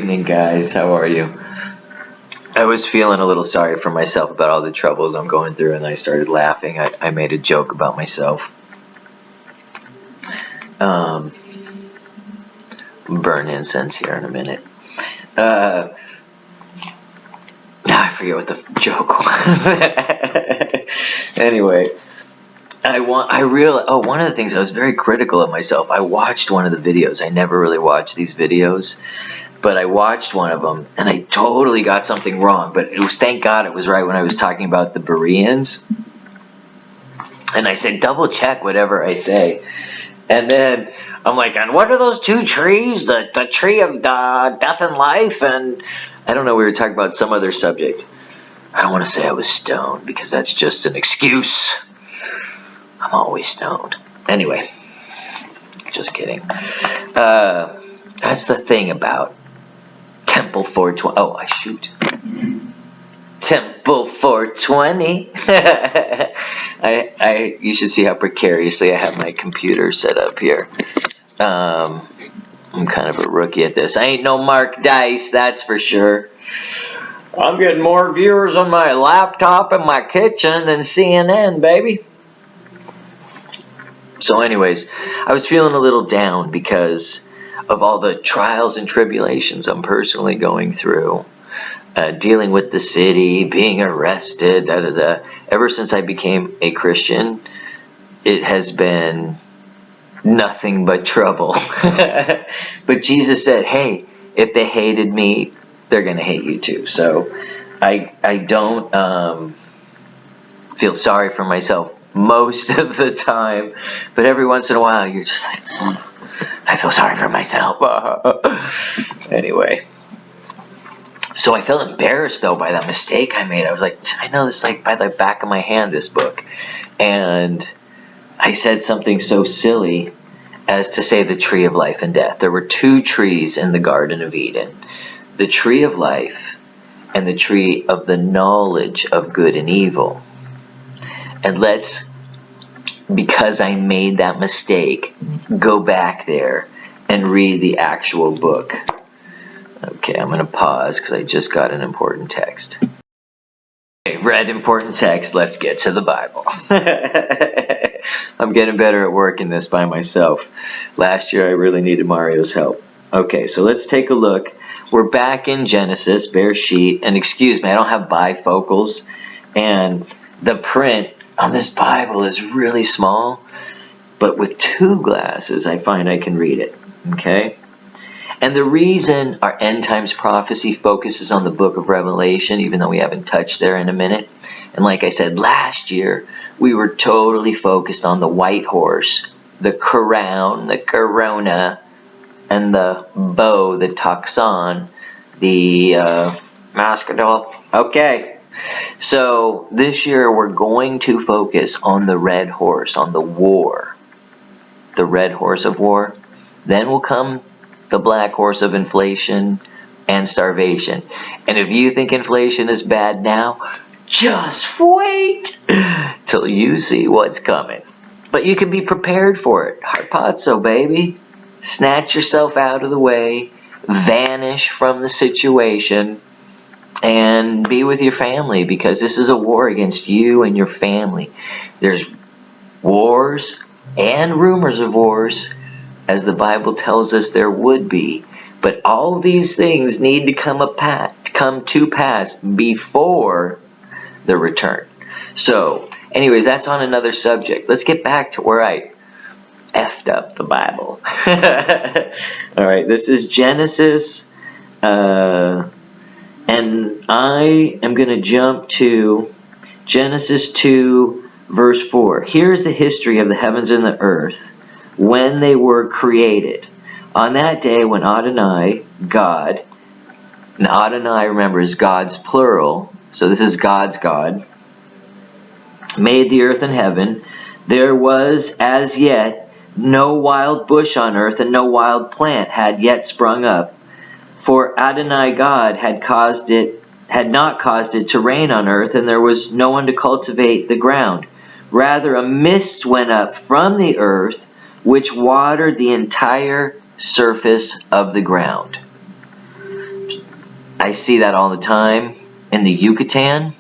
evening, guys. How are you? I was feeling a little sorry for myself about all the troubles I'm going through, and I started laughing. I made a joke about myself. Burn incense here in a minute. I forget what the joke was. Anyway, one of the things I was very critical of myself. I watched one of the videos. I never really watched these videos, but I watched one of them, and I totally got something wrong. But thank God it was right when I was talking about the Bereans. And I said, double check whatever I say. And then I'm like, and what are those two trees? The tree of death and life, and I don't know, we were talking about some other subject. I don't want to say I was stoned, because that's just an excuse. I'm always stoned. Anyway, just kidding. That's the thing about Temple 420. Oh, I shoot. Temple 420. You should see how precariously I have my computer set up here. I'm kind of a rookie at this. I ain't no Mark Dice, that's for sure. I'm getting more viewers on my laptop in my kitchen than CNN, baby. So anyways, I was feeling a little down because of all the trials and tribulations I'm personally going through. Dealing with the city, being arrested, Ever since I became a Christian, it has been nothing but trouble. But Jesus said, hey, if they hated me, they're going to hate you too. So I don't feel sorry for myself most of the time, but every once in a while you're just like, I feel sorry for myself. Anyway. So I felt embarrassed, though, by that mistake I made. I was like, I know this like by the back of my hand, this book. And I said something so silly as to say the tree of life and death. There were two trees in the Garden of Eden. The tree of life and the tree of the knowledge of good and evil. And because I made that mistake, go back there and read the actual book. Okay, I'm going to pause because I just got an important text. Okay, read important text. Let's get to the Bible. I'm getting better at working this by myself. Last year I really needed Mario's help. Okay, so let's take a look. We're back in Genesis, Bereshit, and excuse me, I don't have bifocals, and the print on this Bible is really small, but with two glasses I find I can read it. Okay? And the reason our end times prophecy focuses on the book of Revelation, even though we haven't touched there in a minute, and like I said last year, we were totally focused on the white horse, the crown, the corona, and the bow, the toxon, the mascadol. Okay, so this year we're going to focus on the red horse, on the war, the red horse of war. Then will come the black horse of inflation and starvation. And if you think inflation is bad now, just wait till you see what's coming. But you can be prepared for it. Harpazo, baby. Snatch yourself out of the way, vanish from the situation, and be with your family, because this is a war against you and your family. There's wars and rumors of wars, as the Bible tells us there would be. But all these things need to come to pass before the return. So, anyways, that's on another subject. Let's get back to where I effed up the Bible. All right, this is Genesis, and I am going to jump to Genesis 2, verse 4. Here's the history of the heavens and the earth when they were created. On that day when Adonai, God, and Adonai, remember, is God's plural, so this is God's God, made the earth and heaven, there was as yet no wild bush on earth, and no wild plant had yet sprung up. For Adonai God had not caused it to rain on earth, and there was no one to cultivate the ground. Rather, a mist went up from the earth, which watered the entire surface of the ground. I see that all the time in the Yucatan.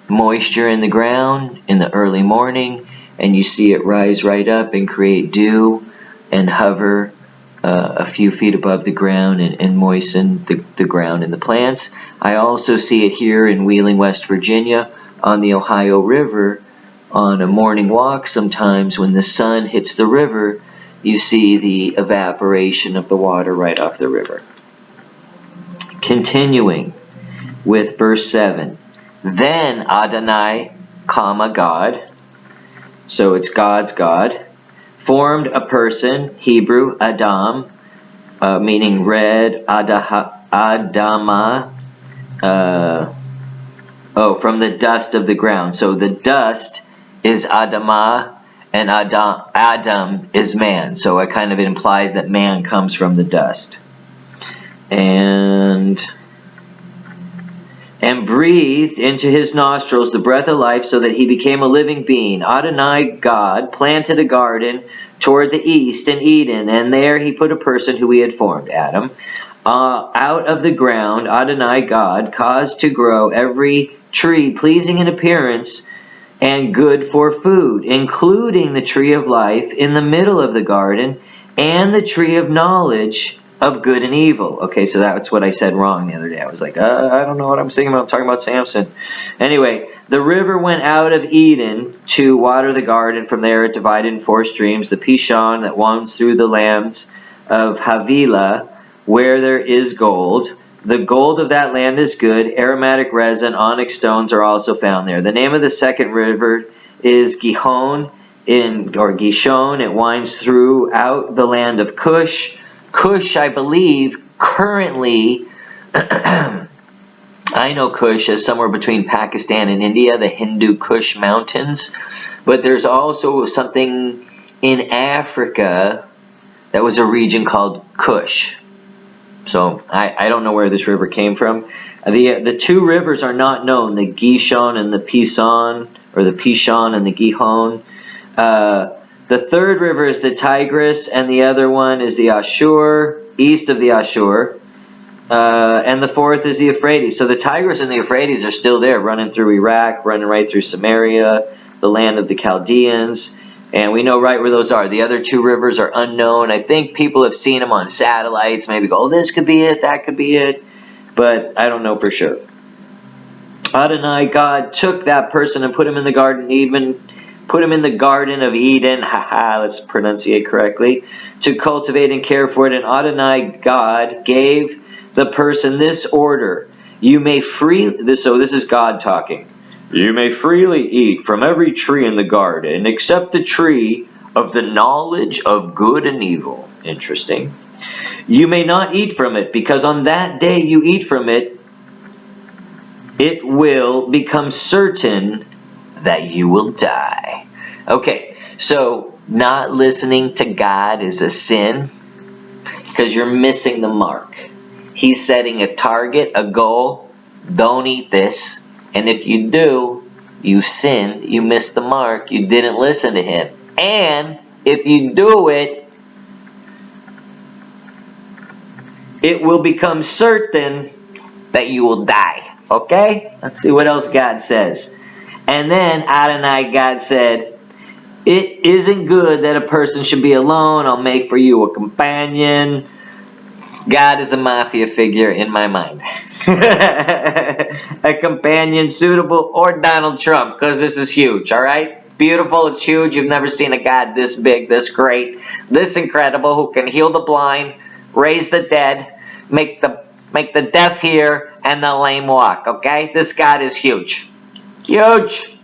Moisture in the ground in the early morning, and you see it rise right up and create dew and hover a few feet above the ground and moisten the ground and the plants. I also see it here in Wheeling, West Virginia on the Ohio River on a morning walk. Sometimes when the sun hits the river, you see the evaporation of the water right off the river. Continuing with verse 7. Then Adonai, God, so it's God's God, formed a person, Hebrew, Adam, meaning red, Adama, from the dust of the ground. So the dust is Adamah, and Adam is man. So it kind of implies that man comes from the dust. And breathed into his nostrils the breath of life, so that he became a living being. Adonai, God, planted a garden toward the east in Eden, and there he put a person who he had formed, Adam. Out of the ground, Adonai, God, caused to grow every tree pleasing in appearance and good for food, including the tree of life in the middle of the garden, and the tree of knowledge of good and evil. Okay, so that's what I said wrong the other day. I was like, I don't know what I'm thinking about. I'm talking about Samson. Anyway, the river went out of Eden to water the garden. From there it divided in 4 streams. The Pishon that runs through the lands of Havilah, where there is gold. The gold of that land is good. Aromatic resin, onyx stones are also found there. The name of the second river is Gihon, or Gishon. It winds throughout the land of Cush. Cush, I believe, currently, I know Kush as somewhere between Pakistan and India, the Hindu Kush Mountains. But there's also something in Africa that was a region called Kush. So I don't know where this river came from. The 2 rivers are not known, the Gishon and the Pison, or the Pishon and the Gihon. The 3rd river is the Tigris, and the other one is the Ashur, east of the Ashur. And the 4th is the Euphrates. So the Tigris and the Euphrates are still there, running through Iraq, running right through Samaria, the land of the Chaldeans. And we know right where those are. The other 2 rivers are unknown. I think people have seen them on satellites. Maybe go, oh, this could be it, that could be it. But I don't know for sure. Adonai, God, took that person and put him in the Garden of Eden. Put him in the Garden of Eden. Let's pronunciate correctly. To cultivate and care for it. And Adonai, God, gave the person this order. You may freely... So this is God talking. You may freely eat from every tree in the garden, except the tree of the knowledge of good and evil. Interesting. You may not eat from it, because on that day you eat from it, it will become certain that you will die. Okay, so not listening to God is a sin, because you're missing the mark. He's setting a target, a goal. Don't eat this. And if you do, you sinned, you missed the mark, you didn't listen to him. And if you do it, it will become certain that you will die. Okay? Let's see what else God says. And then Adonai, God said, it isn't good that a person should be alone. I'll make for you a companion. God is a mafia figure in my mind. A companion suitable, or Donald Trump, because this is huge, all right? Beautiful, it's huge. You've never seen a God this big, this great, this incredible, who can heal the blind, raise the dead, make the deaf hear, and the lame walk, okay? This God is huge. Huge!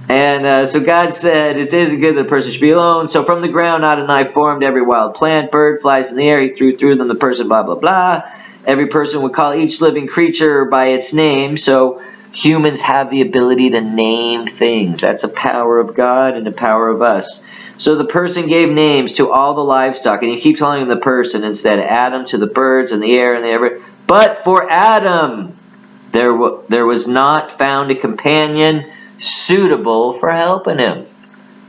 And so God said, it isn't good that a person should be alone. So from the ground Adonai formed every wild plant, bird, flies in the air. He threw through them the person, blah, blah, blah. Every person would call each living creature by its name. So humans have the ability to name things. That's a power of God and a power of us. So the person gave names to all the livestock. And you keep calling him the person instead. Adam to the birds and the air and the every. But for Adam, there was not found a companion suitable for helping him,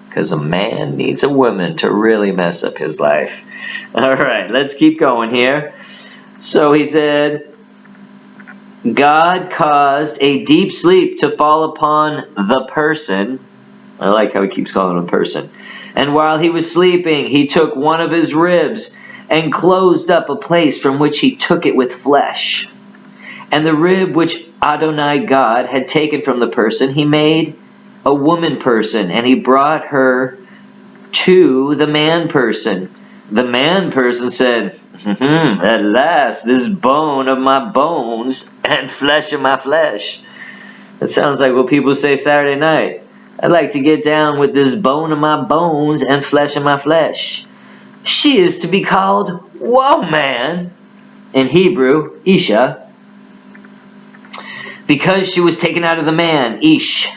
because a man needs a woman to really mess up his life. All right, let's keep going here. So he said, God caused a deep sleep to fall upon the person. I like how he keeps calling him a person. And while he was sleeping, he took one of his ribs and closed up a place from which he took it with flesh. And the rib which Adonai God had taken from the person, he made a woman person, and he brought her to the man person. The man person said, at last, this bone of my bones and flesh of my flesh. That sounds like what people say Saturday night. I'd like to get down with this bone of my bones and flesh of my flesh. She is to be called woman, in Hebrew, Isha, because she was taken out of the man, Ish.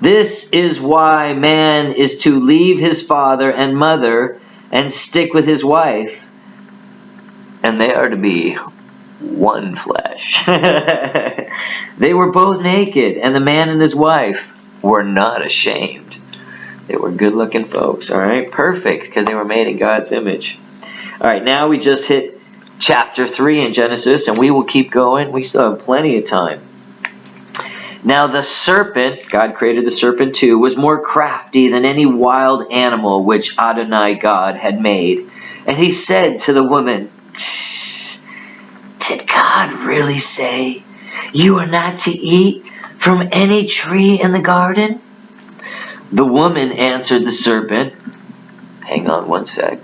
This is why man is to leave his father and mother and stick with his wife, and they are to be one flesh. They were both naked, and the man and his wife were not ashamed. They were good-looking folks, all right? Perfect, because they were made in God's image. All right, now we just hit chapter 3 in Genesis, and we will keep going. We still have plenty of time. Now the serpent, God created the serpent too, was more crafty than any wild animal which Adonai God had made. And he said to the woman, did God really say you are not to eat from any tree in the garden? The woman answered the serpent, hang on one sec.